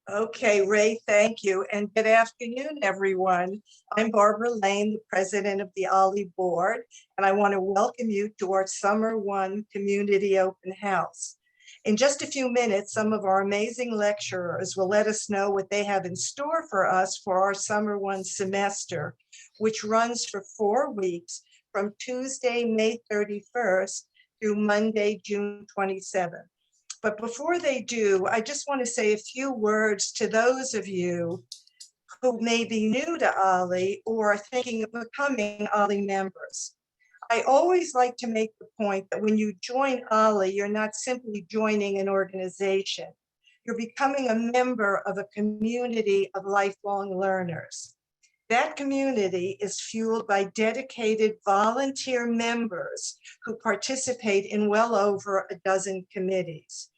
Okay, Ray, thank you. And good afternoon, everyone. I'm Barbara Lane, the president of the OLLI board, and I want to welcome you to our Summer One Community Open House. In just a few minutes, some of our amazing lecturers will let us know what they have in store for us for our Summer One semester, which runs for 4 weeks from Tuesday, May 31st through Monday, June 27th. But before they do, I just want to say a few words to those of you who may be new to OLLI or are thinking of becoming OLLI members. I always like to make the point that when you join OLLI, you're not simply joining an organization. You're becoming a member of a community of lifelong learners. That community is fueled by dedicated volunteer members who participate in well over a dozen committees.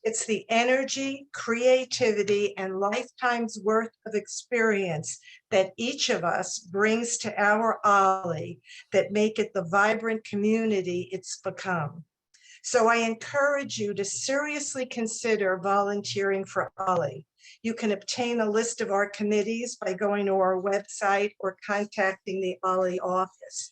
It's the energy, creativity, and lifetime's worth of experience that each of us brings to our OLLI that make it the vibrant community it's become. So I encourage you to seriously consider volunteering for OLLI. You can obtain a list of our committees by going to our website or contacting the OLLI office.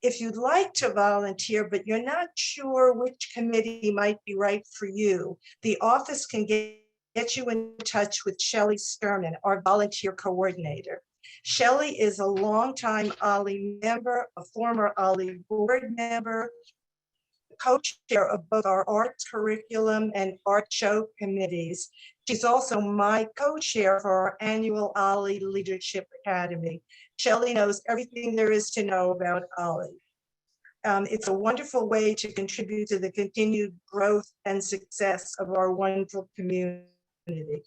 If you'd like to volunteer, but you're not sure which committee might be right for you, the office can get you in touch with Shelley Sturman, our volunteer coordinator. Shelley is a longtime OLLI member, a former OLLI board member, co-chair of both our arts curriculum and art show committees. She's also my co-chair for our annual OLLI Leadership Academy. Shelley knows everything there is to know about OLLI. It's a wonderful way to contribute to the continued growth and success of our wonderful community.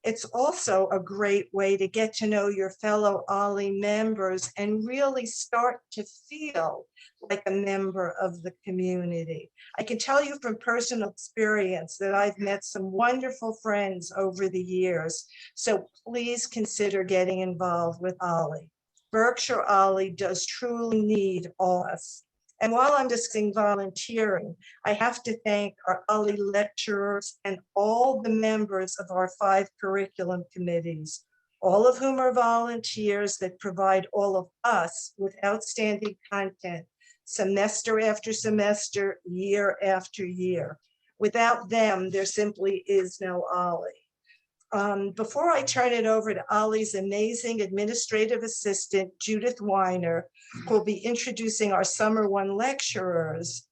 It's also a great way to get to know your fellow OLLI members and really start to feel like a member of the community. I can tell you from personal experience that I've met some wonderful friends over the years, so please consider getting involved with OLLI. Berkshire OLLI does truly need all of us. And while I'm discussing volunteering, I have to thank our OLLI lecturers and all the members of our 5 curriculum committees, all of whom are volunteers that provide all of us with outstanding content, semester after semester, year after year. Without them, there simply is no OLLI. Before I turn it over to OLLI's amazing administrative assistant, Judith Weiner, who will be introducing our Summer One lecturers,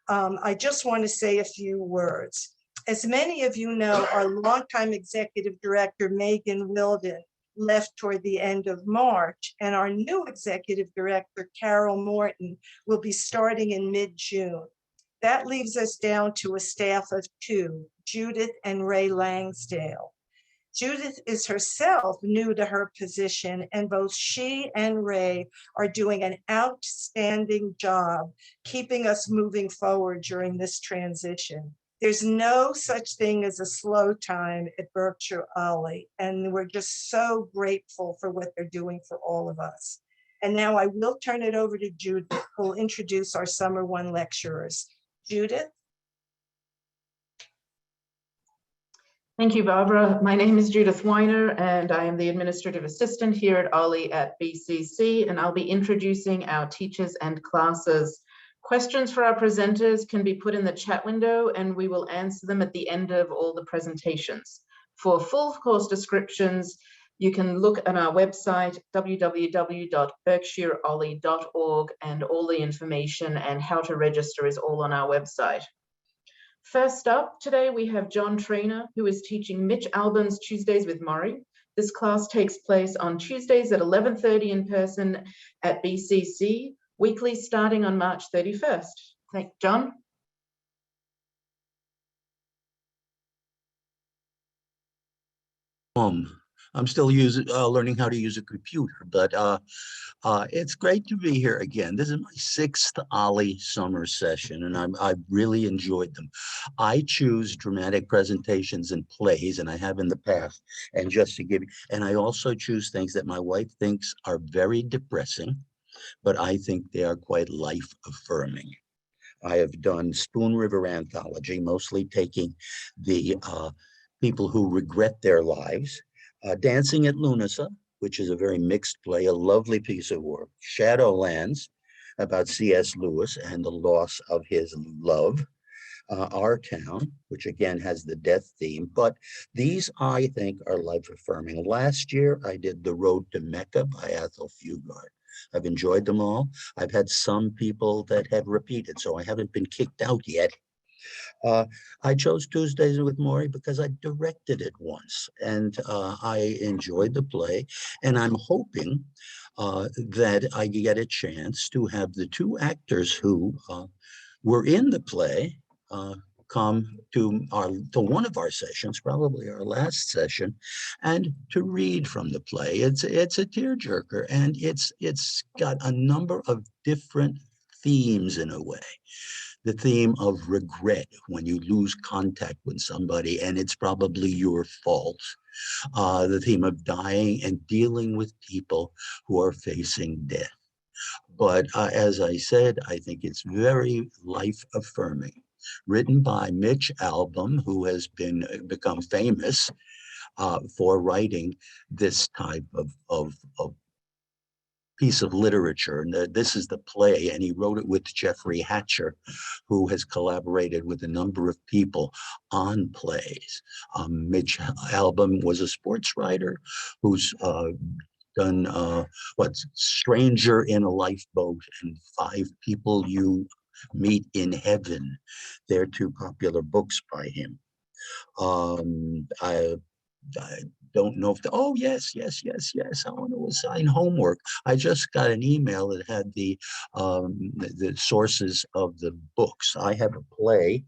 I just want to say a few words. As many of you know, our longtime executive director, Megan Wilden, left toward the end of March, and our new executive director, Carol Morton, will be starting in mid-June. That leaves us down to a staff of 2, Judith and Ray Langsdale. Judith is herself new to her position, and both she and Ray are doing an outstanding job keeping us moving forward during this transition. There's no such thing as a slow time at Berkshire OLLI, and we're just so grateful for what they're doing for all of us. And now I will turn it over to Judith, who will introduce our Summer One lecturers. Judith? Thank you, Barbara. My name is Judith Weiner, and I am the administrative assistant here at OLLI at BCC, and I'll be introducing our teachers and classes. Questions for our presenters can be put in the chat window, and we will answer them at the end of all the presentations. For full course descriptions, you can look at our website, www.berkshireolli.org, and all the information and how to register is all on our website. First up today, we have John Trainor, who is teaching Mitch Albom's Tuesdays with Morrie. This class takes place on Tuesdays at 11:30 in person at BCC, weekly starting on March 31st. Thank John. I'm still learning how to use a computer, but it's great to be here again. This is my 6th OLLI summer session, and I've really enjoyed them. I choose dramatic presentations and plays, and I have in the past. And just to give you, and I also choose things that my wife thinks are very depressing, but I think they are quite life-affirming. I have done Spoon River Anthology, mostly taking the people who regret their lives. Dancing at Lunasa, which is a very mixed play, a lovely piece of work. Shadowlands, about C.S. Lewis and the loss of his love. Our Town, which again has the death theme, but these I think are life affirming. Last year I did The Road to Mecca by Athol Fugard. I've enjoyed them all. I've had some people that have repeated, so I haven't been kicked out yet. I chose Tuesdays with Morrie because I directed it once and I enjoyed the play, and I'm hoping that I get a chance to have the two actors who were in the play come to one of our sessions, probably our last session, and to read from the play. It's a tearjerker, and it's got a number of different themes in a way. The theme of regret when you lose contact with somebody and it's probably your fault. The theme of dying and dealing with people who are facing death. But as I said, I think it's very life affirming. Written by Mitch Albom, who has become famous for writing this type of piece of literature. And this is the play, and he wrote it with Jeffrey Hatcher, who has collaborated with a number of people on plays. Mitch Albom was a sports writer who's done Stranger in a Lifeboat and Five People You Meet in Heaven. They're two popular books by him. I don't know if oh yes. I want to assign homework. I just got an email that had the sources of the books. I have a play,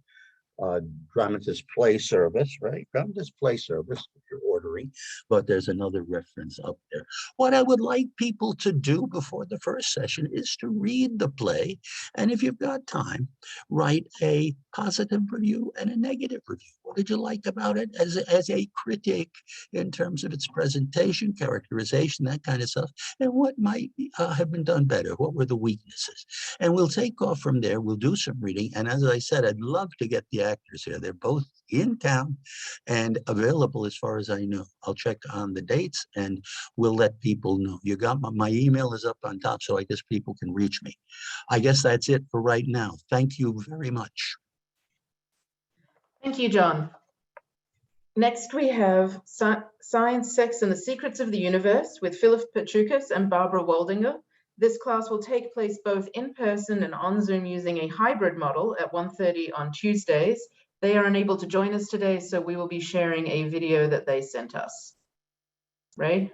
Dramatist Play Service, right? Dramatist Play Service, if you're ordering, but there's another reference up there. What I would like people to do before the first session is to read the play, and if you've got time, write a positive review and a negative review. What did you like about it as a critic in terms of its presentation, characterization, that kind of stuff, and what might have been done better? What were the weaknesses? And we'll take off from there. We'll do some reading, and as I said, I'd love to get the actors here. They're both in town and available as far as I know. I'll check on the dates and we'll let people know. You got my email is up on top, so I guess people can reach me. I guess that's it for right now. Thank you very much. Thank you, John. Next, we have Science, Sex, and the Secrets of the Universe with Philip Petrukas and Barbara Waldinger. This class will take place both in person and on Zoom using a hybrid model at 1:30 on Tuesdays. They are unable to join us today, so we will be sharing a video that they sent us. Ray?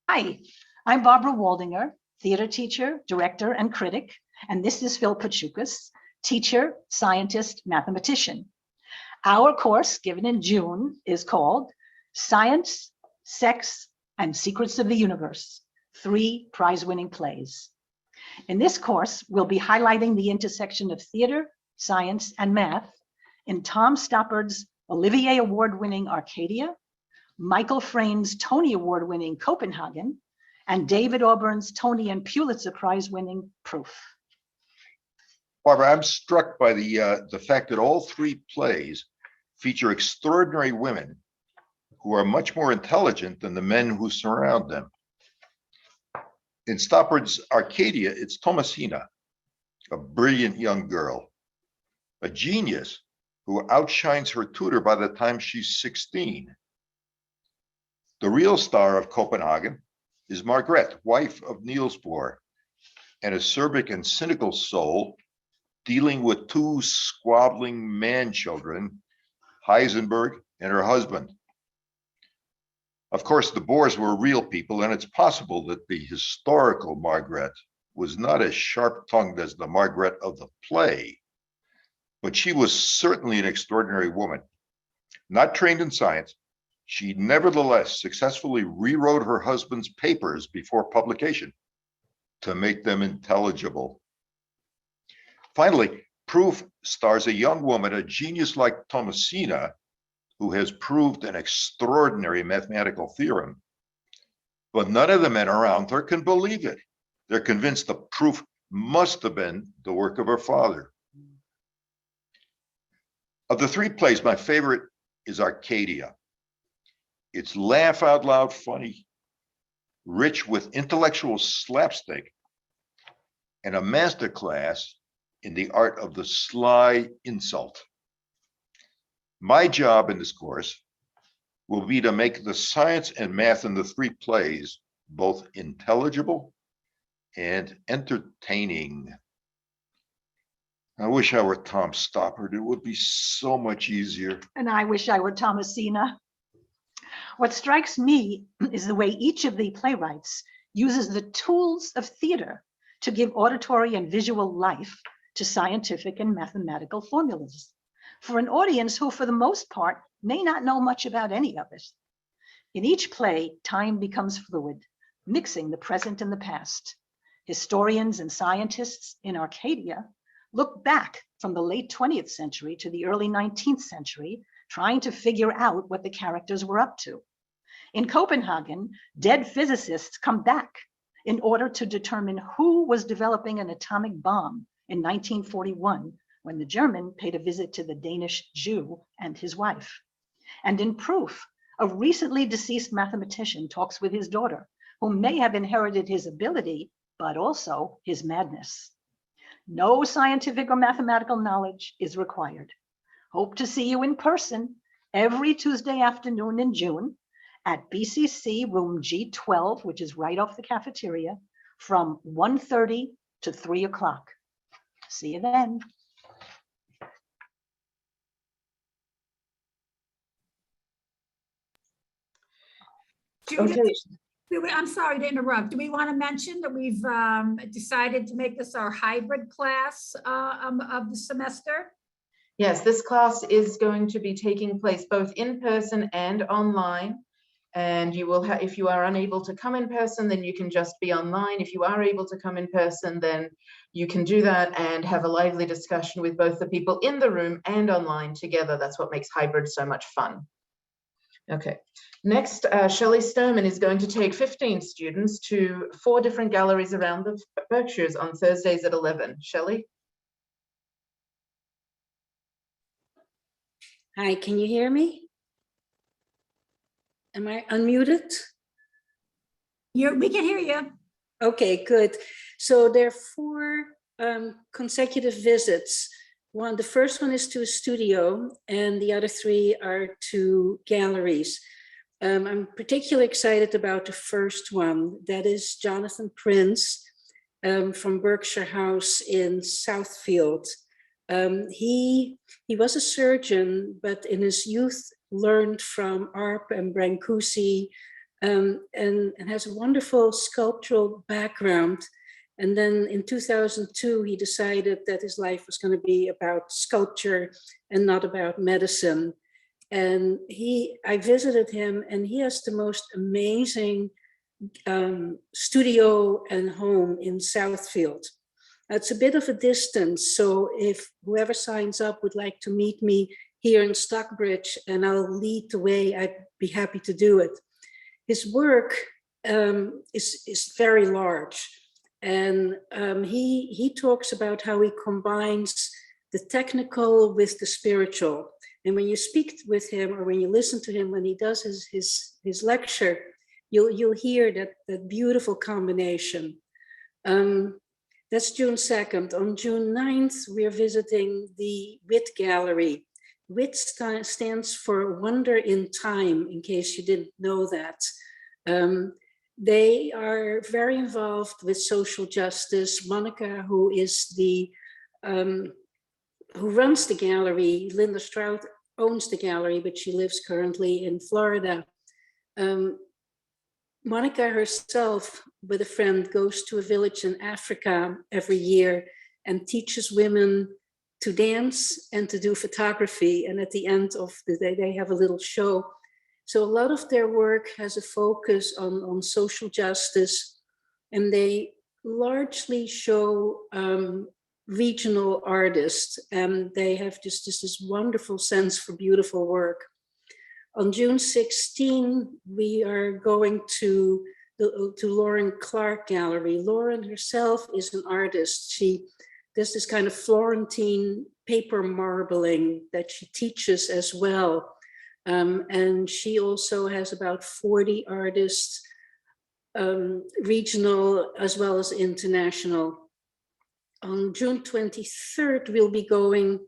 Hi, I'm Barbara Waldinger, theater teacher, director, and critic, and this is Phil Petrukas, teacher, scientist, mathematician. Our course, given in June, is called Science, Sex, and Secrets of the Universe, 3 prize-winning plays. In this course, we'll be highlighting the intersection of theater, science, and math in Tom Stoppard's Olivier Award-winning Arcadia, Michael Frayn's Tony Award-winning Copenhagen, and David Auburn's Tony and Pulitzer Prize-winning Proof. Barbara, I'm struck by the fact that all 3 plays feature extraordinary women who are much more intelligent than the men who surround them. In Stoppard's Arcadia, it's Thomasina, a brilliant young girl, a genius who outshines her tutor by the time she's 16. The real star of Copenhagen is Margaret, wife of Niels Bohr, an acerbic and cynical soul dealing with 2 squabbling man-children, Heisenberg and her husband. Of course, the Bohrs were real people, and it's possible that the historical Margaret was not as sharp-tongued as the Margaret of the play, but she was certainly an extraordinary woman. Not trained in science, she nevertheless successfully rewrote her husband's papers before publication to make them intelligible. Finally, Proof stars a young woman, a genius like Thomasina, who has proved an extraordinary mathematical theorem. But none of the men around her can believe it. They're convinced the proof must have been the work of her father. Of the three plays, my favorite is Arcadia. It's laugh out loud funny, rich with intellectual slapstick, and a masterclass in the art of the sly insult. My job in this course will be to make the science and math in the three plays both intelligible and entertaining. I wish I were Tom Stoppard. It would be so much easier. And I wish I were Thomasina. What strikes me is the way each of the playwrights uses the tools of theater to give auditory and visual life to scientific and mathematical formulas for an audience who, for the most part, may not know much about any of it. In each play, time becomes fluid, mixing the present and the past. Historians and scientists in Arcadia look back from the late 20th century to the early 19th century, trying to figure out what the characters were up to. In Copenhagen, dead physicists come back in order to determine who was developing an atomic bomb in 1941, when the German paid a visit to the Danish Jew and his wife. And in Proof, a recently deceased mathematician talks with his daughter, who may have inherited his ability, but also his madness. No scientific or mathematical knowledge is required. Hope to see you in person every Tuesday afternoon in June at BCC room G12, which is right off the cafeteria, from 1:30 to 3 o'clock. See you then. Okay. I'm sorry to interrupt. Do we want to mention that we've decided to make this our hybrid class of the semester? Yes, this class is going to be taking place both in person and online. And you will have, if you are unable to come in person, then you can just be online. If you are able to come in person, then you can do that and have a lively discussion with both the people in the room and online together. That's what makes hybrid so much fun. Okay, next, Shelley Stoneman is going to take 15 students to 4 different galleries around the Berkshires on Thursdays at 11. Shelley? Hi, can you hear me? Am I unmuted? We can hear you. Okay, good. So there are 4 consecutive visits. The first one is to a studio, and the other 3 are to galleries. I'm particularly excited about the first one. That is Jonathan Prince from Berkshire House in Southfield. He was a surgeon, but in his youth learned from Arp and Brancusi, and has a wonderful sculptural background. And then in 2002, he decided that his life was going to be about sculpture and not about medicine. And I visited him, and he has the most amazing studio and home in Southfield. It's a bit of a distance, so if whoever signs up would like to meet me here in Stockbridge and I'll lead the way, I'd be happy to do it. His work is very large, and he talks about how he combines the technical with the spiritual. And when you speak with him, or when you listen to him when he does his lecture, you'll hear that beautiful combination. That's June 2nd. On June 9th, we're visiting the WIT Gallery. WIT stands for Wonder in Time, in case you didn't know that. They are very involved with social justice. Monica, who runs the gallery, Linda Stroud owns the gallery, but she lives currently in Florida. Monica herself, with a friend, goes to a village in Africa every year and teaches women to dance and to do photography. And at the end of the day, they have a little show. So a lot of their work has a focus on social justice, and they largely show regional artists, and they have just this wonderful sense for beautiful work. On June 16, we are going to Lauren Clark Gallery. Lauren herself is an artist. She does this kind of Florentine paper marbling that she teaches as well. And she also has about 40 artists, regional as well as international. On June 23rd, we'll be going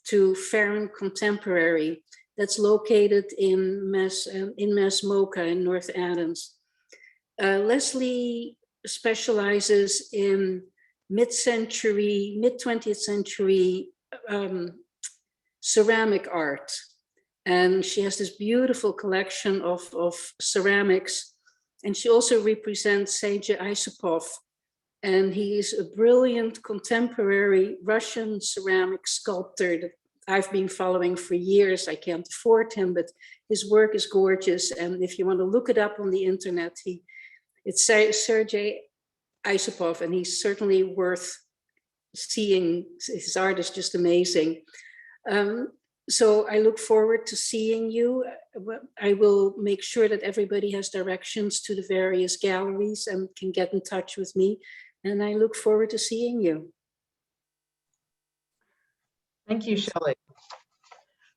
to Farron Contemporary. That's located in Mass Mocha in North Adams. Leslie specializes in mid-20th century ceramic art. And she has this beautiful collection of ceramics. And she also represents Sergei Isupov. And he is a brilliant contemporary Russian ceramic sculptor that I've been following for years. I can't afford him, but his work is gorgeous. And if you want to look it up on the internet, it's Sergei Isupov, and he's certainly worth seeing. His art is just amazing. So I look forward to seeing you. I will make sure that everybody has directions to the various galleries and can get in touch with me. And I look forward to seeing you. Thank you, Shelley.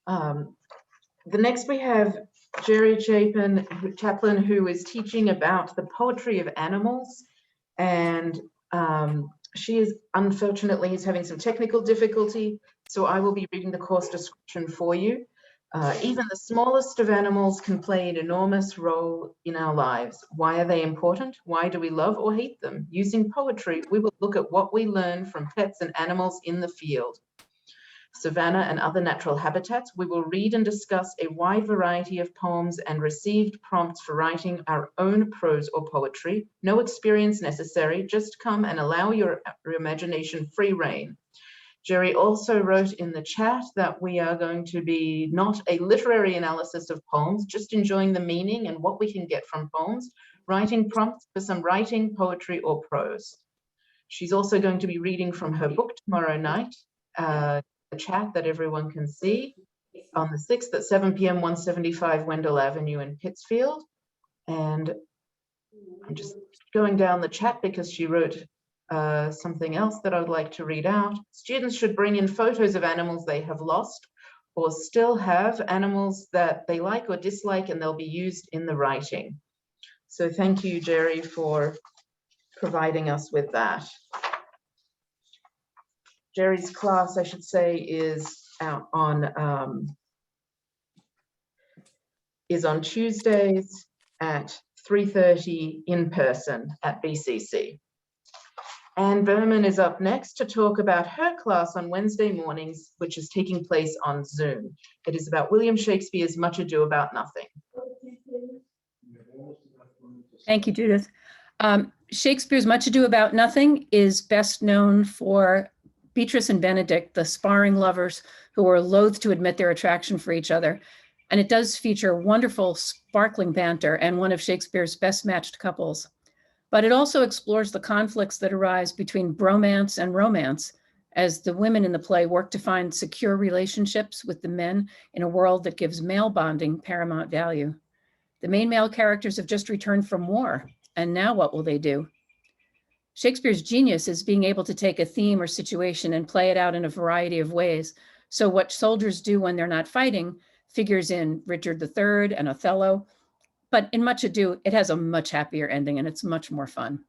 The next we have Jerry Chaplin, who is teaching about the poetry of animals. And she is, unfortunately, is having some technical difficulty. So I will be reading the course description for you. Even the smallest of animals can play an enormous role in our lives. Why are they important? Why do we love or hate them? Using poetry, we will look at what we learn from pets and animals in the field, savanna and other natural habitats. We will read and discuss a wide variety of poems and received prompts for writing our own prose or poetry. No experience necessary, just come and allow your imagination free rein. Jerry also wrote in the chat that we are going to be not a literary analysis of poems, just enjoying the meaning and what we can get from poems, writing prompts for some writing, poetry, or prose. She's also going to be reading from her book tomorrow night, the chat that everyone can see, on the 6th at 7 p.m., 175 Wendell Avenue in Pittsfield. And I'm just going down the chat because she wrote something else that I would like to read out. Students should bring in photos of animals they have lost or still have, animals that they like or dislike, and they'll be used in the writing. So thank you, Jerry, for providing us with that. Jerry's class, I should say, is out on Tuesdays at 3:30 in person at BCC. Anne Berman is up next to talk about her class on Wednesday mornings, which is taking place on Zoom. It is about William Shakespeare's Much Ado About Nothing. Thank you, Judith. Shakespeare's Much Ado About Nothing is best known for Beatrice and Benedict, the sparring lovers who are loath to admit their attraction for each other. And it does feature wonderful, sparkling banter and one of Shakespeare's best matched couples. But it also explores the conflicts that arise between bromance and romance as the women in the play work to find secure relationships with the men in a world that gives male bonding paramount value. The main male characters have just returned from war, and now what will they do? Shakespeare's genius is being able to take a theme or situation and play it out in a variety of ways. So what soldiers do when they're not fighting figures in Richard III and Othello, but in Much Ado, it has a much happier ending and it's much more fun.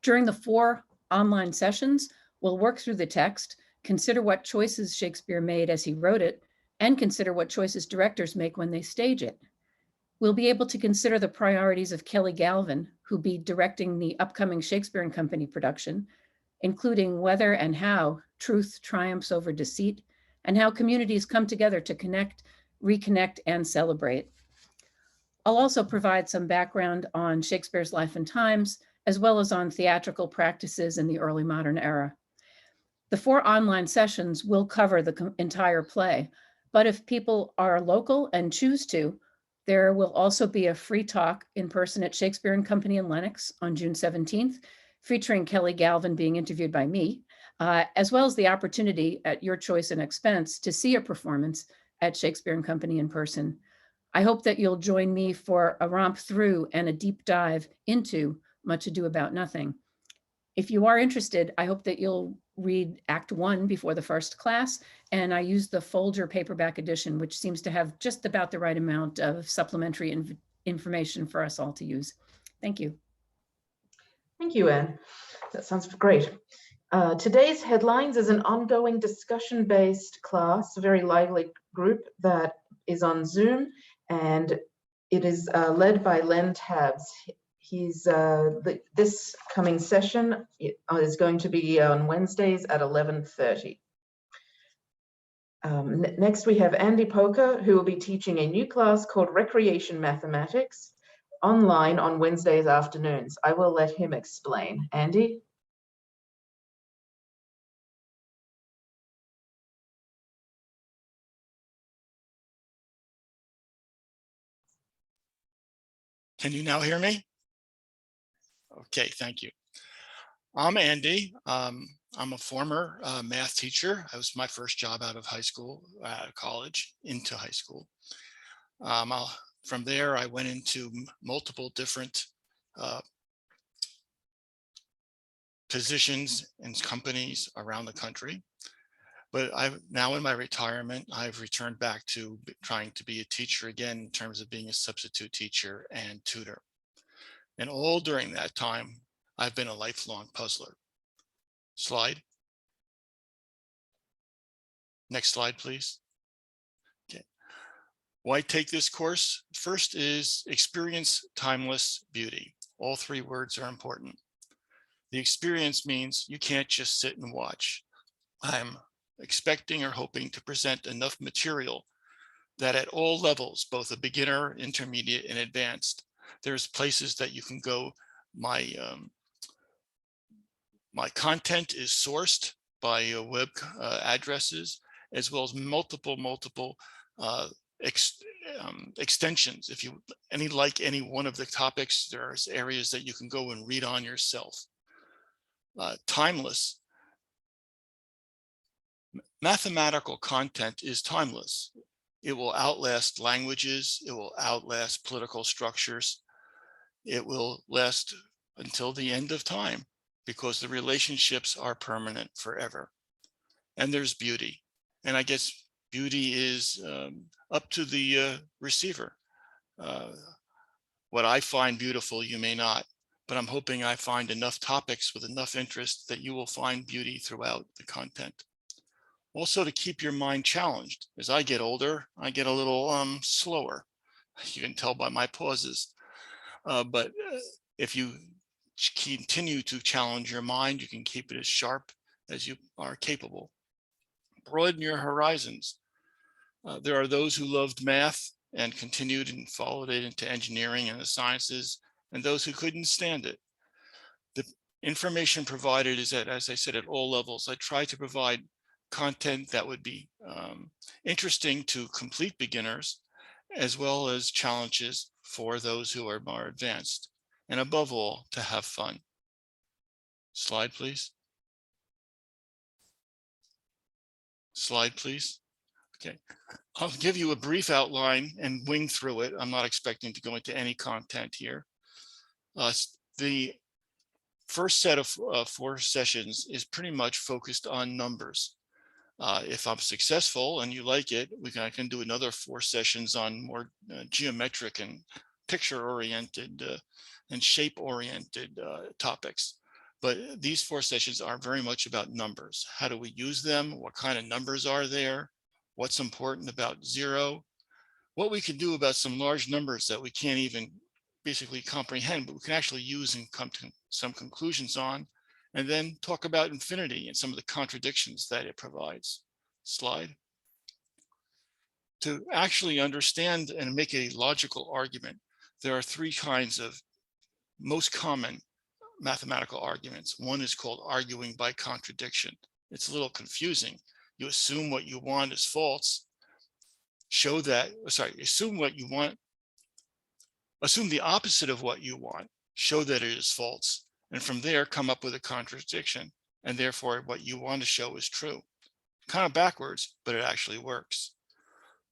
During the 4 online sessions, we'll work through the text, consider what choices Shakespeare made as he wrote it, and consider what choices directors make when they stage it. We'll be able to consider the priorities of Kelly Galvin, who'll be directing the upcoming Shakespeare and Company production, including whether and how truth triumphs over deceit, and how communities come together to connect, reconnect, and celebrate. I'll also provide some background on Shakespeare's life and times, as well as on theatrical practices in the early modern era. The 4 online sessions will cover the entire play, but if people are local and choose to, there will also be a free talk in person at Shakespeare and Company in Lenox on June 17th, featuring Kelly Galvin being interviewed by me, as well as the opportunity at your choice and expense to see a performance at Shakespeare and Company in person. I hope that you'll join me for a romp through and a deep dive into Much Ado About Nothing. If you are interested, I hope that you'll read Act 1 before the first class, and I use the Folger paperback edition, which seems to have just about the right amount of supplementary information for us all to use. Thank you. Thank you, Anne. That sounds great. Today's headlines is an ongoing discussion-based class, a very lively group that is on Zoom, and it is led by Len Tabbs. He's this coming session is going to be on Wednesdays at 11:30. Next, we have Andy Poker, who will be teaching a new class called Recreation Mathematics online on Wednesdays afternoons. I will let him explain. Andy? Can you now hear me? Okay, thank you. I'm Andy. I'm a former math teacher. That was my first job out of high school, college, into high school. From there, I went into multiple different positions in companies around the country. But now in my retirement, I've returned back to trying to be a teacher again in terms of being a substitute teacher and tutor. And all during that time, I've been a lifelong puzzler. Slide. Next slide, please. Okay. Why take this course? First is experience timeless beauty. All three words are important. The experience means you can't just sit and watch. I'm expecting or hoping to present enough material that at all levels, both a beginner, intermediate, and advanced, there's places that you can go. My content is sourced by web addresses, as well as multiple extensions. If you like any one of the topics, there's areas that you can go and read on yourself. Timeless. Mathematical content is timeless. It will outlast languages. It will outlast political structures. It will last until the end of time because the relationships are permanent forever. And there's beauty. And I guess beauty is up to the receiver. What I find beautiful, you may not, but I'm hoping I find enough topics with enough interest that you will find beauty throughout the content. Also, to keep your mind challenged. As I get older, I get a little slower. You can tell by my pauses. But if you continue to challenge your mind, you can keep it as sharp as you are capable. Broaden your horizons. There are those who loved math and continued and followed it into engineering and the sciences, and those who couldn't stand it. The information provided is at, as I said, at all levels. I try to provide content that would be interesting to complete beginners, as well as challenges for those who are more advanced, and above all, to have fun. Slide, please. Slide, please. Okay, I'll give you a brief outline and wing through it. I'm not expecting to go into any content here. The first set of 4 sessions is pretty much focused on numbers. If I'm successful and you like it, I can do another 4 sessions on more geometric and picture-oriented and shape-oriented topics. But these 4 sessions are very much about numbers. How do we use them? What kind of numbers are there? What's important about 0? What we can do about some large numbers that we can't even basically comprehend, but we can actually use and come to some conclusions on. And then talk about infinity and some of the contradictions that it provides. Slide. To actually understand and make a logical argument, there are 3 kinds of most common mathematical arguments. One is called arguing by contradiction. It's a little confusing. You assume what you want is false, show that, assume what you want, assume the opposite of what you want, show that it is false. And from there, come up with a contradiction. And therefore, what you want to show is true. Kind of backwards, but it actually works.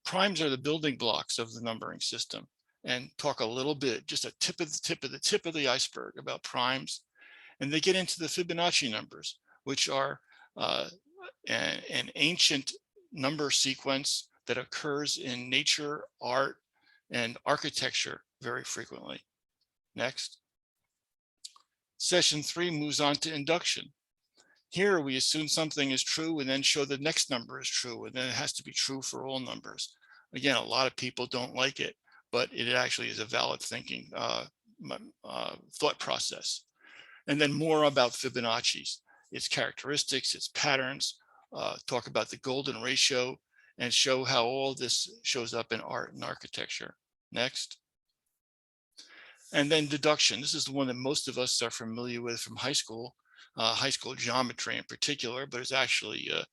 Primes are the building blocks of the numbering system, and talk a little bit, just a tip of the iceberg about primes. And they get into the Fibonacci numbers, which are an ancient number sequence that occurs in nature, art, and architecture very frequently. Next. Session 3 moves on to induction. Here we assume something is true and then show the next number is true, and then it has to be true for all numbers. Again, a lot of people don't like it, but it actually is a valid thinking thought process. And then more about Fibonacci's, its characteristics, its patterns, talk about the golden ratio, and show how all this shows up in art and architecture. Next. And then deduction. This is the one that most of us are familiar with from high school geometry in particular, but it's actually a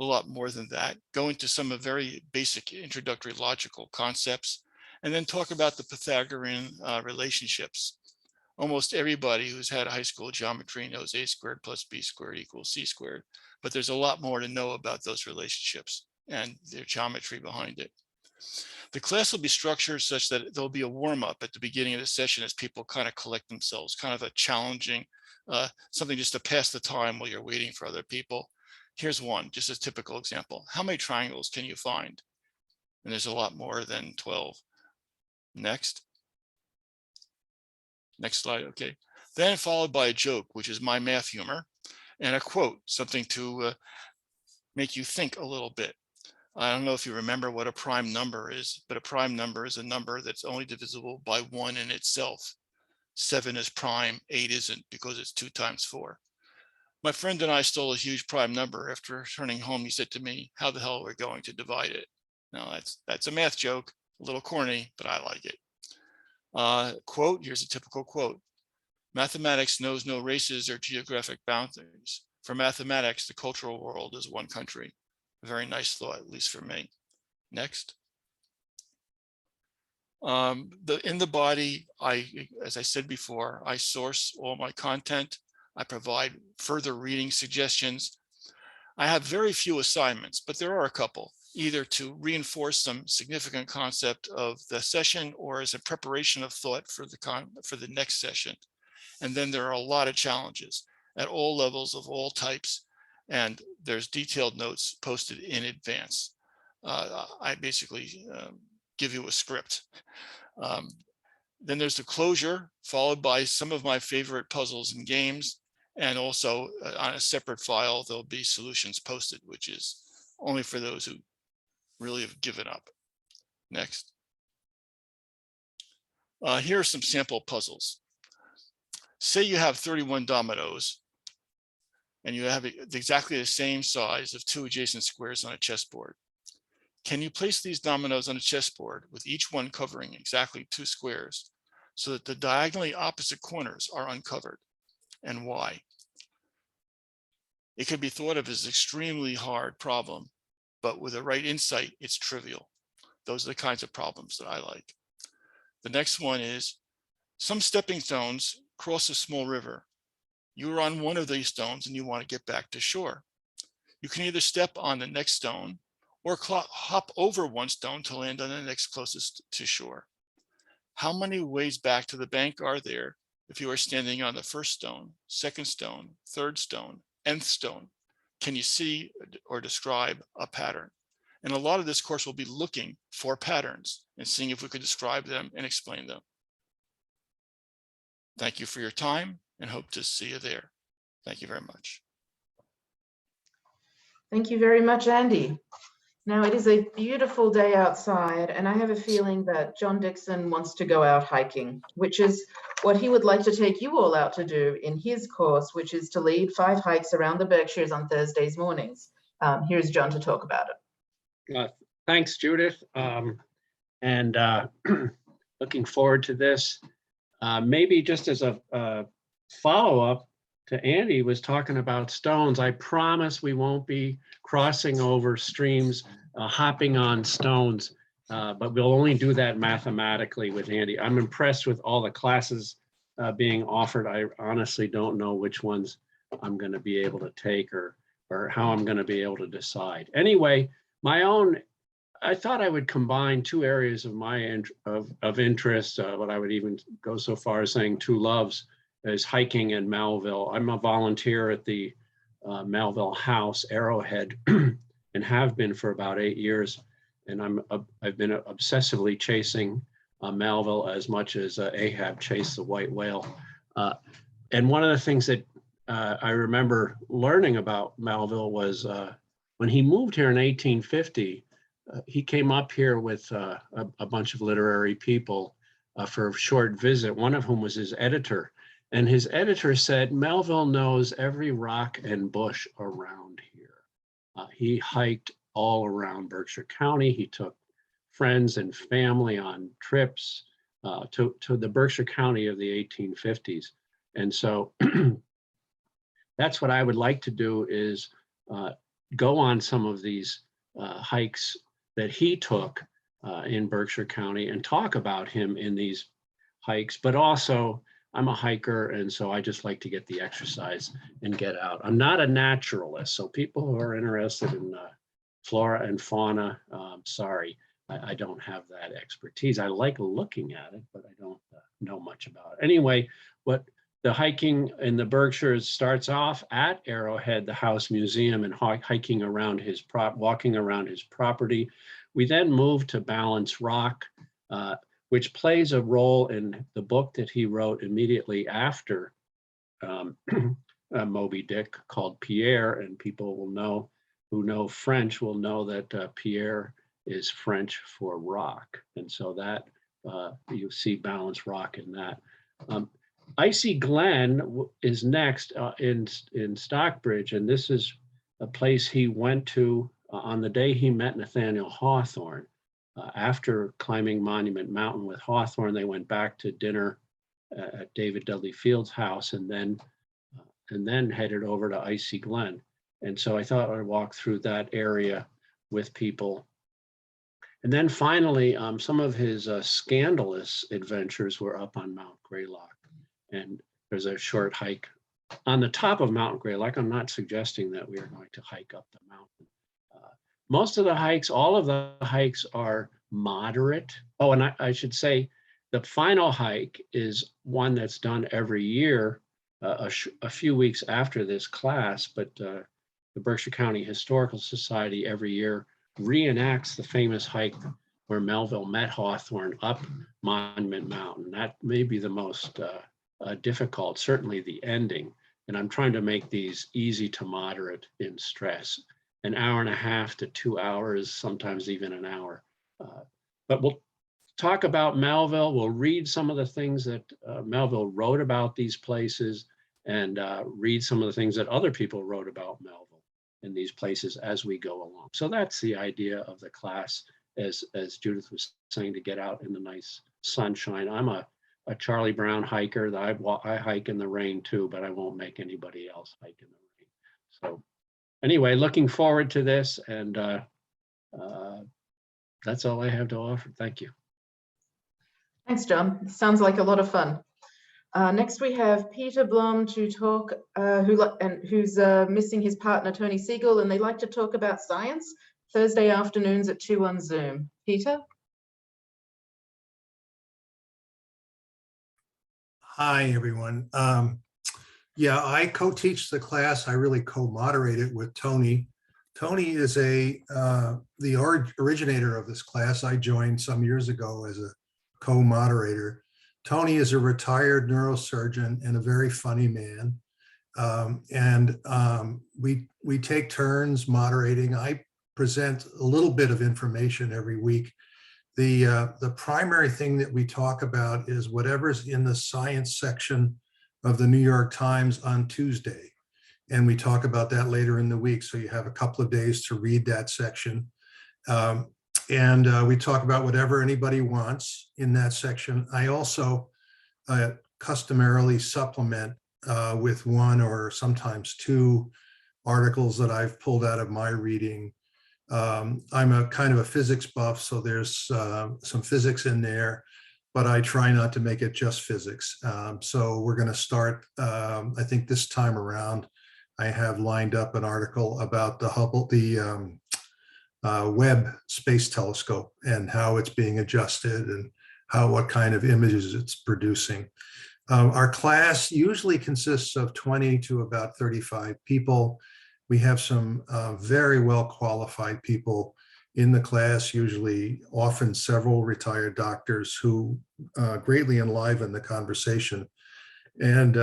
lot more than that. Go into some of very basic introductory logical concepts, and then talk about the Pythagorean relationships. Almost everybody who's had high school geometry knows a squared plus b squared equals c squared, but there's a lot more to know about those relationships and their geometry behind it. The class will be structured such that there'll be a warm-up at the beginning of the session as people kind of collect themselves, kind of a challenging, something just to pass the time while you're waiting for other people. Here's one, just a typical example. How many triangles can you find? And there's a lot more than 12. Next. Next slide, okay. Then followed by a joke, which is my math humor, and a quote, something to make you think a little bit. I don't know if you remember what a prime number is, but a prime number is a number that's only divisible by 1 in itself. 7 is prime, 8 isn't, because it's 2 times 4. My friend and I stole a huge prime number. After returning home, he said to me, how the hell are we going to divide it? Now that's a math joke, a little corny, but I like it. Quote, here's a typical quote. Mathematics knows no races or geographic boundaries. For mathematics, the cultural world is one country. A very nice thought, at least for me. Next. In the body, as I said before, I source all my content. I provide further reading suggestions. I have very few assignments, but there are a couple, either to reinforce some significant concept of the session or as a preparation of thought for the next session. And then there are a lot of challenges at all levels of all types. And there's detailed notes posted in advance. I basically give you a script. Then there's the closure, followed by some of my favorite puzzles and games. And also on a separate file, there'll be solutions posted, which is only for those who really have given up. Next. Here are some sample puzzles. Say you have 31 dominoes, and you have exactly the same size of 2 adjacent squares on a chessboard. Can you place these dominoes on a chessboard with each one covering exactly 2 squares so that the diagonally opposite corners are uncovered, and why? It could be thought of as an extremely hard problem, but with the right insight, it's trivial. Those are the kinds of problems that I like. The next one is, some stepping stones cross a small river. You are on one of these stones and you want to get back to shore. You can either step on the next stone or hop over one stone to land on the next closest to shore. How many ways back to the bank are there if you are standing on the first stone, second stone, third stone, nth stone? Can you see or describe a pattern? And a lot of this course will be looking for patterns and seeing if we could describe them and explain them. Thank you for your time and hope to see you there. Thank you very much. Thank you very much, Andy. Now it is a beautiful day outside, and I have a feeling that John Dixon wants to go out hiking, which is what he would like to take you all out to do in his course, which is to lead 5 hikes around the Berkshires on Thursdays mornings. Here's John to talk about it. Thanks, Judith. Looking forward to this. Maybe just as a follow-up to Andy was talking about stones, I promise we won't be crossing over streams, hopping on stones, but we'll only do that mathematically with Andy. I'm impressed with all the classes being offered. I honestly don't know which ones I'm going to be able to take or how I'm going to be able to decide. Anyway, my own I thought I would combine two areas of my of interest, but I would even go so far as saying two loves, is hiking and Melville. I'm a volunteer at the Melville House, Arrowhead, and have been for about 8 years. And I've been obsessively chasing Melville as much as Ahab chased the white whale. And one of the things that I remember learning about Melville was when he moved here in 1850, he came up here with a bunch of literary people for a short visit, one of whom was his editor. And his editor said, Melville knows every rock and bush around here. He hiked all around Berkshire County. He took friends and family on trips to the Berkshire County of the 1850s. And so that's what I would like to do, is go on some of these hikes that he took in Berkshire County and talk about him in these hikes. But also, I'm a hiker, and so I just like to get the exercise and get out. I'm not a naturalist, so people who are interested in flora and fauna, sorry, I don't have that expertise. I like looking at it, but I don't know much about it. Anyway, what the hiking in the Berkshires starts off at Arrowhead, the House Museum, and hiking around his walking around his property. We then move to Balance Rock, which plays a role in the book that he wrote immediately after Moby Dick, called Pierre, and people will know, who know French will know that Pierre is French for rock. And so that you see Balance Rock in that. Icy Glen is next in Stockbridge, and this is a place he went to on the day he met Nathaniel Hawthorne. After climbing Monument Mountain with Hawthorne, they went back to dinner at David Dudley Field's house, and then headed over to Icy Glen. And so I thought I'd walk through that area with people. And then finally, some of his scandalous adventures were up on Mount Greylock. And there's a short hike on the top of Mount Greylock. I'm not suggesting that we are going to hike up the mountain. Most of the hikes, all of the hikes are moderate. Oh, and I should say the final hike is one that's done every year, a few weeks after this class, but the Berkshire County Historical Society every year reenacts the famous hike where Melville met Hawthorne up Monument Mountain. That may be the most difficult, certainly the ending. And I'm trying to make these easy to moderate in stress. An hour and a half to 2 hours, sometimes even an hour. But we'll talk about Melville. We'll read some of the things that Melville wrote about these places, and read some of the things that other people wrote about Melville in these places as we go along. So that's the idea of the class, as Judith was saying, to get out in the nice sunshine. I'm a Charlie Brown hiker. I hike in the rain too, but I won't make anybody else hike in the rain. So anyway, looking forward to this, and that's all I have to offer. Thank you. Thanks, John. Sounds like a lot of fun. Next, we have Peter Blom to talk, who's missing his partner, Tony Siegel, and they like to talk about science Thursday afternoons at 2 on Zoom. Peter? Hi, everyone. Yeah, I co-teach the class. I really co-moderate it with Tony. Tony is the originator of this class. I joined some years ago as a co-moderator. Tony is a retired neurosurgeon and a very funny man. We take turns moderating. I present a little bit of information every week. The primary thing that we talk about is whatever's in the science section of the New York Times on Tuesday. And we talk about that later in the week. So you have a couple of days to read that section. We talk about whatever anybody wants in that section. I also customarily supplement with one or sometimes two articles that I've pulled out of my reading. I'm a kind of a physics buff, so there's some physics in there, but I try not to make it just physics. So we're going to start, I think this time around, I have lined up an article about the Webb Space Telescope and how it's being adjusted and what kind of images it's producing. Our class usually consists of 20 to about 35 people. We have some very well qualified people in the class, usually often several retired doctors who greatly enliven the conversation. And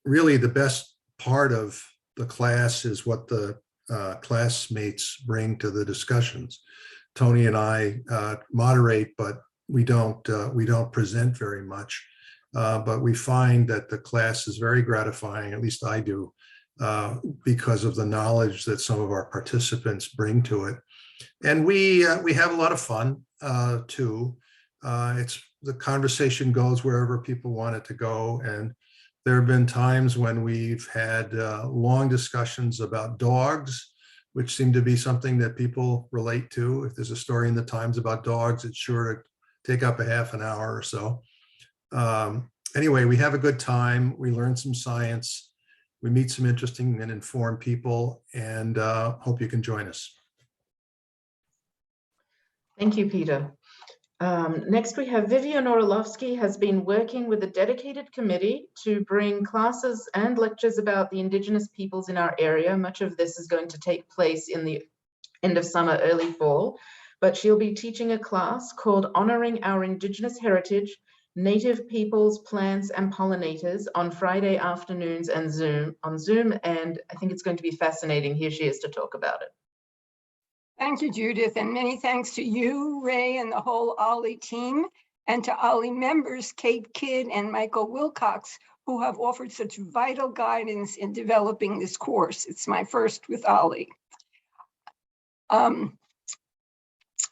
really the best part of the class is what the classmates bring to the discussions. Tony and I moderate, but we don't present very much. But we find that the class is very gratifying, at least I do, because of the knowledge that some of our participants bring to it. And we have a lot of fun too. The conversation goes wherever people want it to go. And there have been times when we've had long discussions about dogs, which seem to be something that people relate to. If there's a story in the Times about dogs, it's sure to take up a half an hour or so. Anyway, we have a good time. We learn some science. We meet some interesting and informed people, and hope you can join us. Thank you, Peter. Next, we have Vivian Orlovsky has been working with a dedicated committee to bring classes and lectures about the Indigenous peoples in our area. Much of this is going to take place in the end of summer, early fall, but she'll be teaching a class called Honoring Our Indigenous Heritage, Native Peoples, Plants and Pollinators on Friday afternoons and on Zoom, and I think it's going to be fascinating. Here she is to talk about it. Thank you, Judith, and many thanks to you, Ray, and the whole OLLI team, and to OLLI members, Kate Kidd and Michael Wilcox, who have offered such vital guidance in developing this course. It's my first with OLLI.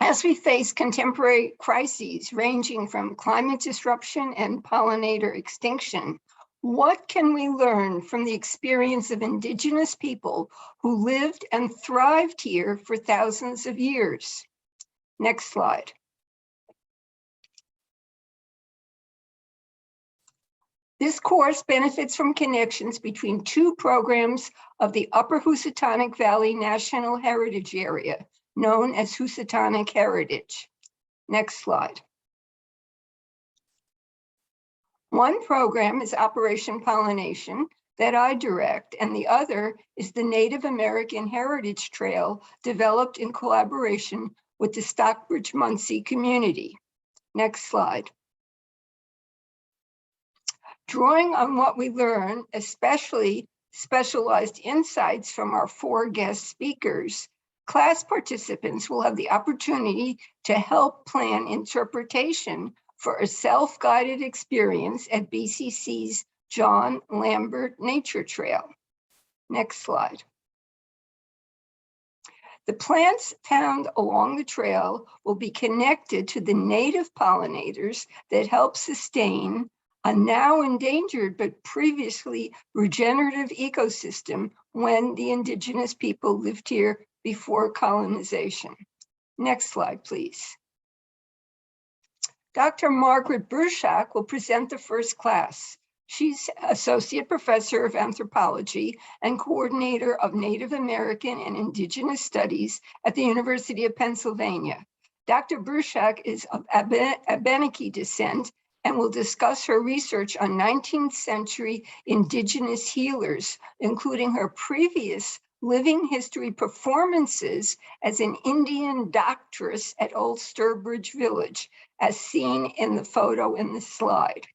As we face contemporary crises ranging from climate disruption and pollinator extinction, what can we learn from the experience of Indigenous people who lived and thrived here for thousands of years? Next slide. This course benefits from connections between two programs of the Upper Housatonic Valley National Heritage Area, known as Housatonic Heritage. Next slide. One program is Operation Pollination that I direct, and the other is the Native American Heritage Trail developed in collaboration with the Stockbridge-Munsee community. Next slide. Drawing on what we learn, especially specialized insights from our 4 guest speakers, class participants will have the opportunity to help plan interpretation for a self-guided experience at BCC's John Lambert Nature Trail. Next slide. The plants found along the trail will be connected to the native pollinators that help sustain a now endangered but previously regenerative ecosystem when the Indigenous people lived here before colonization. Next slide, please. Dr. Margaret Bruchac will present the first class. She's Associate Professor of Anthropology and Coordinator of Native American and Indigenous Studies at the University of Pennsylvania. Dr. Bruchac is of Abenaki descent and will discuss her research on 19th century Indigenous healers, including her previous living history performances as an Indian doctress at Old Sturbridge Village, as seen in the photo in the slide.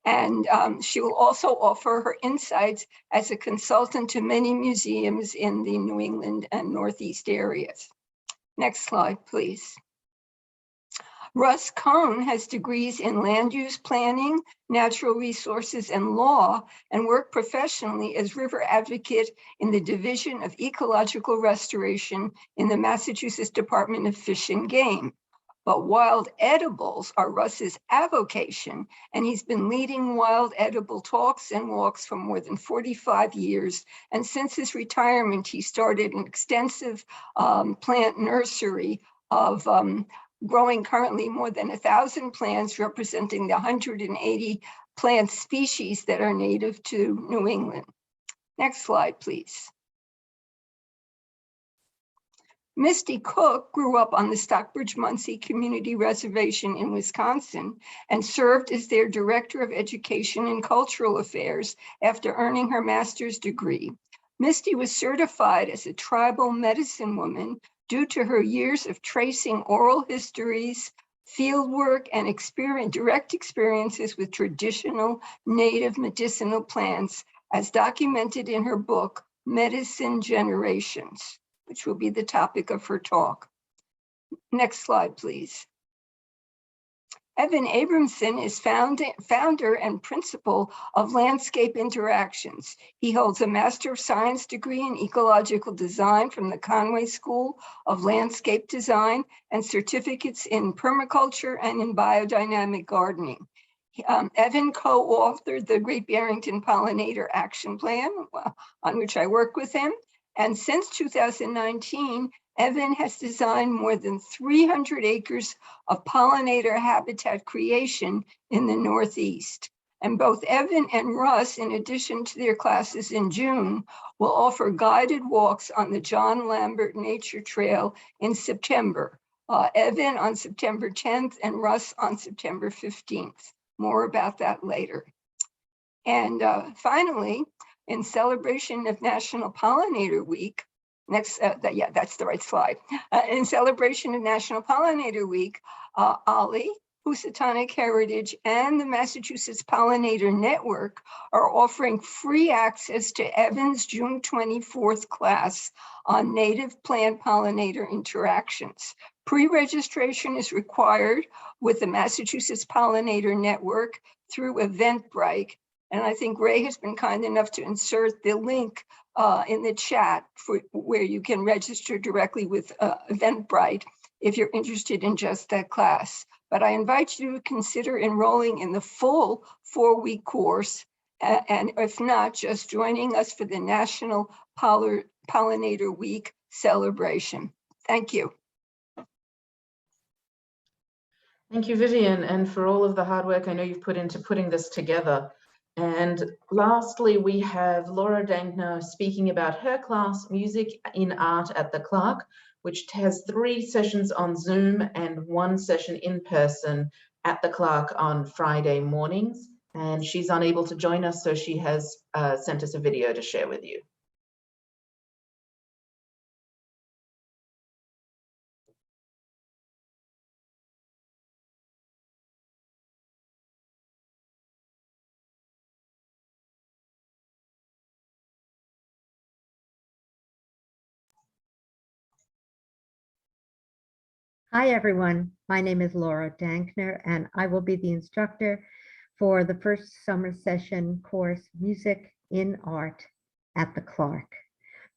And she will also offer her insights as a consultant to many museums in the New England and Northeast areas. Next slide, please. Russ Cohen has degrees in land use planning, natural resources, and law, and worked professionally as river advocate in the Division of Ecological Restoration in the Massachusetts Department of Fish and Game. But wild edibles are Russ's avocation, and he's been leading wild edible talks and walks for more than 45 years. And since his retirement, he started an extensive plant nursery of growing currently more than 1,000 plants, representing the 180 plant species that are native to New England. Next slide, please. Misty Cook grew up on the Stockbridge-Munsee Community Reservation in Wisconsin and served as their Director of Education and Cultural Affairs after earning her master's degree. Misty was certified as a tribal medicine woman due to her years of tracing oral histories, fieldwork, and direct experiences with traditional native medicinal plants, as documented in her book, Medicine Generations, which will be the topic of her talk. Next slide, please. Evan Abramson is founder and principal of Landscape Interactions. He holds a Master of Science degree in Ecological Design from the Conway School of Landscape Design and certificates in permaculture and in biodynamic gardening. Evan co-authored the Great Barrington Pollinator Action Plan, on which I work with him. And since 2019, Evan has designed more than 300 acres of pollinator habitat creation in the Northeast. And both Evan and Russ, in addition to their classes in June, will offer guided walks on the John Lambert Nature Trail in September. Evan on September 10th and Russ on September 15th. More about that later. And finally, in celebration of National Pollinator Week, that's the right slide. In celebration of National Pollinator Week, OLLI, Housatonic Heritage, and the Massachusetts Pollinator Network are offering free access to Evan's June 24th class on native plant pollinator interactions. Pre-registration is required with the Massachusetts Pollinator Network through Eventbrite. And I think Ray has been kind enough to insert the link in the chat for where you can register directly with Eventbrite if you're interested in just that class. But I invite you to consider enrolling in the full 4-week course, and if not, just joining us for the National Pollinator Week celebration. Thank you. Thank you, Vivian, and for all of the hard work I know you've put into putting this together. And lastly, we have Laura Dankner speaking about her class, Music in Art at the Clark, which has 3 sessions on Zoom and 1 session in person at the Clark on Friday mornings. And she's unable to join us, so she has sent us a video to share with you. Hi, everyone. My name is Laura Dankner, and I will be the instructor for the first summer session course, Music in Art at the Clark.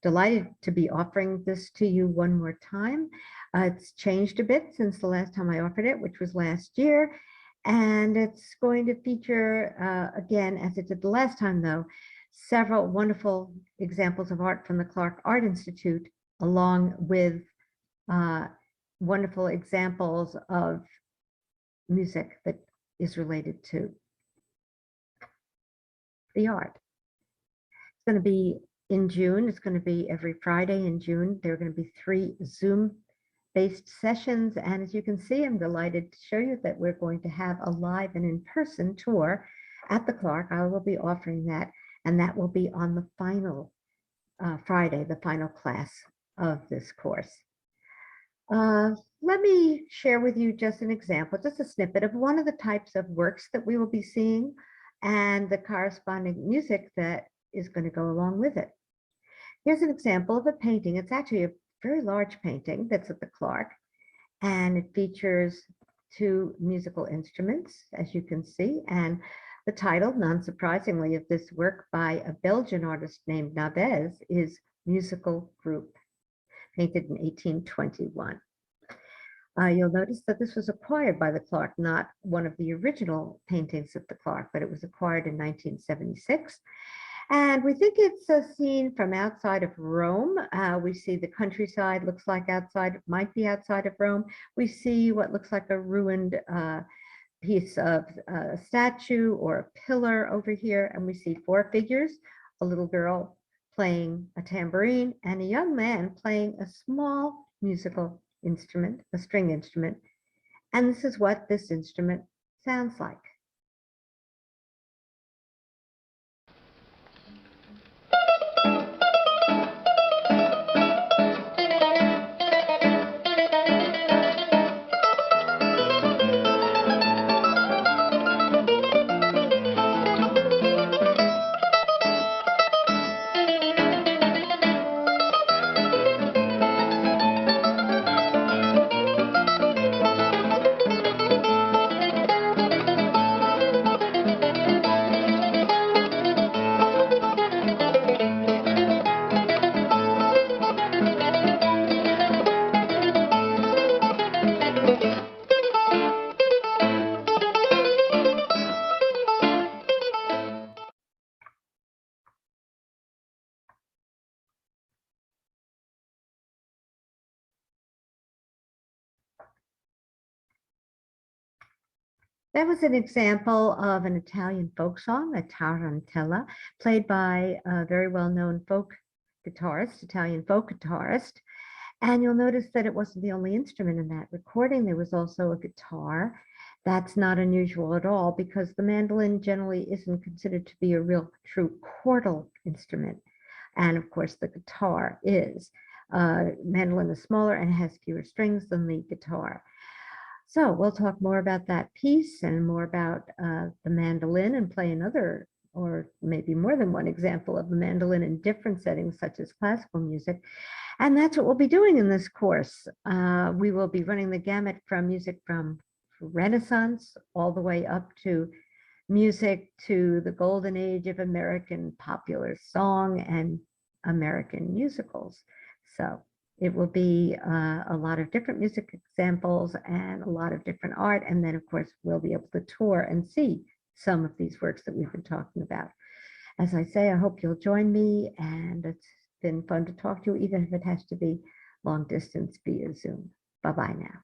Delighted to be offering this to you one more time. It's changed a bit since the last time I offered it, which was last year. And it's going to feature, again, as it did the last time, though, several wonderful examples of art from the Clark Art Institute, along with wonderful examples of music that is related to the art. It's going to be in June. It's going to be every Friday in June. There are going to be 3 Zoom-based sessions. And as you can see, I'm delighted to show you that we're going to have a live and in-person tour at the Clark. I will be offering that, and that will be on the final Friday, the final class of this course. Let me share with you just an example, just a snippet of one of the types of works that we will be seeing and the corresponding music that is going to go along with it. Here's an example of a painting. It's actually a very large painting that's at the Clark, and it features 2 musical instruments, as you can see, and the title, non-surprisingly, of this work by a Belgian artist named Nabez is Musical Group, painted in 1821. You'll notice that this was acquired by the Clark, not one of the original paintings at the Clark, but it was acquired in 1976. And we think it's a scene from outside of Rome. We see the countryside looks like outside, might be outside of Rome. We see what looks like a ruined piece of a statue or a pillar over here. And we see 4 figures, a little girl playing a tambourine and a young man playing a small musical instrument, a string instrument. And this is what this instrument sounds like. That was an example of an Italian folk song, a tarantella, played by a very well-known folk guitarist, Italian folk guitarist. And you'll notice that it wasn't the only instrument in that recording. There was also a guitar. That's not unusual at all because the mandolin generally isn't considered to be a real true chordal instrument. And of course, the guitar is. Mandolin is smaller and has fewer strings than the guitar. So we'll talk more about that piece and more about the mandolin and play another or maybe more than one example of the mandolin in different settings such as classical music. And that's what we'll be doing in this course. We will be running the gamut from music from Renaissance all the way up to music to the golden age of American popular song and American musicals. So it will be a lot of different music examples and a lot of different art. And then, of course, we'll be able to tour and see some of these works that we've been talking about. As I say, I hope you'll join me. And it's been fun to talk to you, even if it has to be long distance via Zoom. Bye-bye now.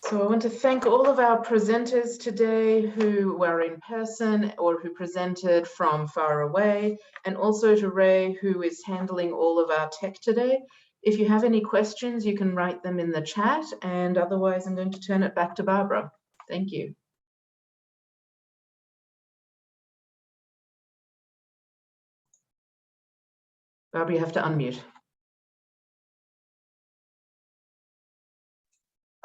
So I want to thank all of our presenters today who were in person or who presented from far away, and also to Ray, who is handling all of our tech today. If you have any questions, you can write them in the chat, and otherwise I'm going to turn it back to Barbara. Thank you. Barbara, you have to unmute.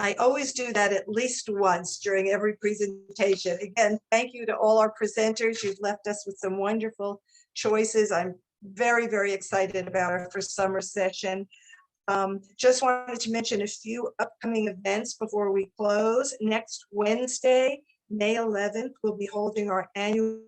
I always do that at least once during every presentation. Again, thank you to all our presenters. You've left us with some wonderful choices. I'm very, very excited about our first summer session. Just wanted to mention a few upcoming events before we close. Next Wednesday, May 11th, we'll be holding our annual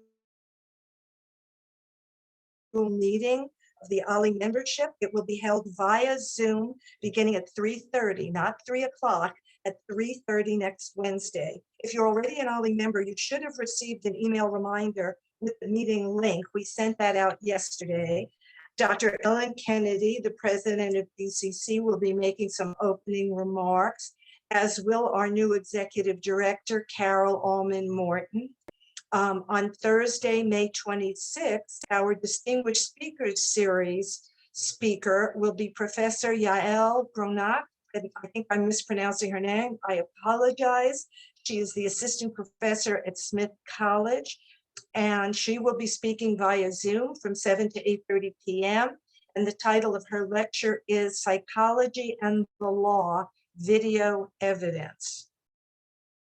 meeting of the OLLI membership. It will be held via Zoom beginning at 3:30, not 3 o'clock, at 3:30 next Wednesday. If you're already an OLLI member, you should have received an email reminder with the meeting link. We sent that out yesterday. Dr. Ellen Kennedy, the president of BCC, will be making some opening remarks, as will our new executive director, Carol Allman-Morton. On Thursday, May 26th, our Distinguished Speakers Series speaker will be Professor Yael Bruchac. I think I'm mispronouncing her name. I apologize. She is the assistant professor at Smith College, and she will be speaking via Zoom from 7 to 8:30 p.m. And the title of her lecture is Psychology and the Law, Video Evidence.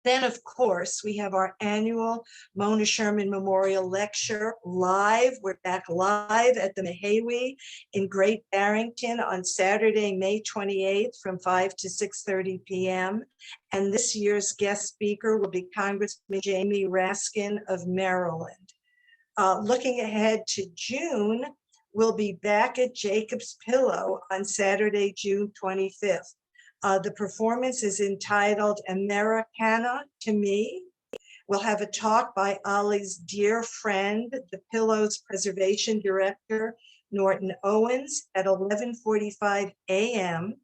Then, of course, we have our annual Mona Sherman Memorial Lecture live. We're back live at the Mehawi in Great Barrington on Saturday, May 28th from 5 to 6:30 p.m. And this year's guest speaker will be Congressman Jamie Raskin of Maryland. Looking ahead to June, we'll be back at Jacob's Pillow on Saturday, June 25th. The performance is entitled Americana to Me. We'll have a talk by OLLI's dear friend, the Pillow's Preservation Director, Norton Owens, at 11:45 a.m.,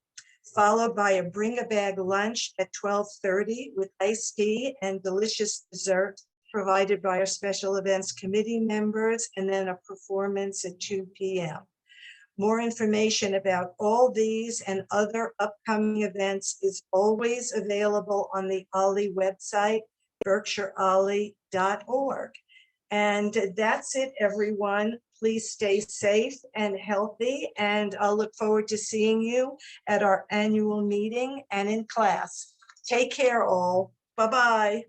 followed by a bring-a-bag lunch at 12:30 with iced tea and delicious dessert provided by our special events committee members, and then a performance at 2 p.m. More information about all these and other upcoming events is always available on the OLLI website, berkshireolli.org. And that's it, everyone. Please stay safe and healthy, and I'll look forward to seeing you at our annual meeting and in class. Take care all. Bye-bye.